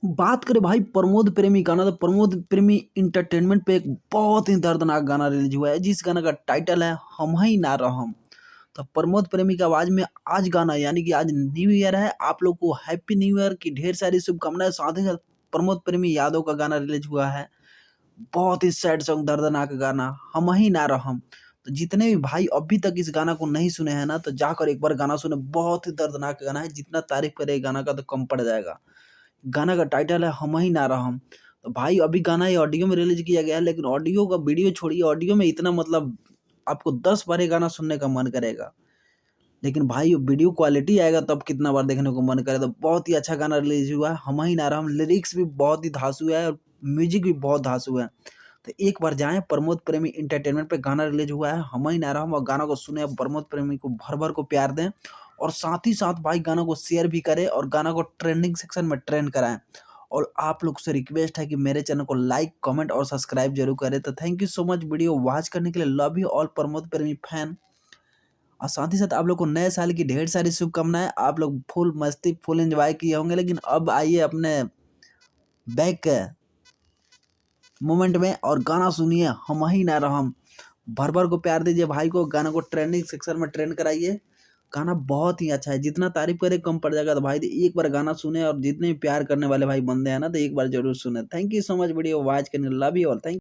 बात करें भाई प्रमोद प्रेमी गाना, तो प्रमोद प्रेमी इंटरटेनमेंट पे एक बहुत ही दर्दनाक गाना रिलीज हुआ है, जिस गाना का टाइटल है हम ही ना रहम। तो प्रमोद प्रेमी की आवाज में आज गाना, यानी कि आज न्यू ईयर है, आप लोग को हैप्पी न्यू ईयर की ढेर सारी शुभकामनाएं। साथ ही साथ प्रमोद प्रेमी यादव का गाना रिलीज हुआ है, बहुत ही सैड सॉन्ग, दर्दनाक गाना हम ही ना रहम। तो जितने भी भाई अभी तक इस गाना को नहीं सुने हैं ना, तो जाकर एक बार गाना सुने, बहुत ही दर्दनाक गाना है, जितना तारीफ करे गाना का तो कम पड़ जाएगा। गाना का टाइटल है हम ही ना रहम। तो भाई अभी गाना ये ऑडियो में रिलीज किया गया है, लेकिन ऑडियो का वीडियो छोड़िए, ऑडियो में इतना मतलब आपको 10 बार ये गाना सुनने का मन करेगा, लेकिन भाई वीडियो क्वालिटी आएगा तब कितना बार देखने को मन करे। तो बहुत ही अच्छा गाना रिलीज हुआ है हम ही ना रहम, लिरिक्स भी बहुत ही धांसू है और म्यूजिक भी बहुत धांसू है। तो एक बार जाएं, प्रमोद प्रेमी इंटरटेनमेंट पे गाना रिलीज हुआ है हम ही ना रहम, और गाना को सुने, प्रमोद प्रेमी को भर भर को प्यार दें, और साथ ही साथ भाई गाना को शेयर भी करें और गाना को ट्रेंडिंग सेक्शन में ट्रेंड कराएं। और आप लोग से रिक्वेस्ट है कि मेरे चैनल को लाइक कमेंट और सब्सक्राइब जरूर करें। तो thank you so much video watch करने के लिए, लव यू ऑल प्रमोद प्रेमी फैन। और साथ ही साथ आप लोग को नए साल की ढेर सारी शुभकामनाएं। आप लोग फुल मस्ती फुल एंजॉय किए होंगे, लेकिन अब आइए अपने बैक मोमेंट में और गाना सुनिए हम ही ना रहम। भर भर को प्यार दीजिए भाई को, गाना को ट्रेंडिंग सेक्शन में ट्रेंड कराइए। गाना बहुत ही अच्छा है, जितना तारीफ करे कम पड़ जाएगा। तो भाई एक बार गाना सुने, और जितने भी प्यार करने वाले भाई बंदे हैं ना, तो एक बार जरूर सुने। Thank you so much video watch करने, लव यू ऑल, थैंक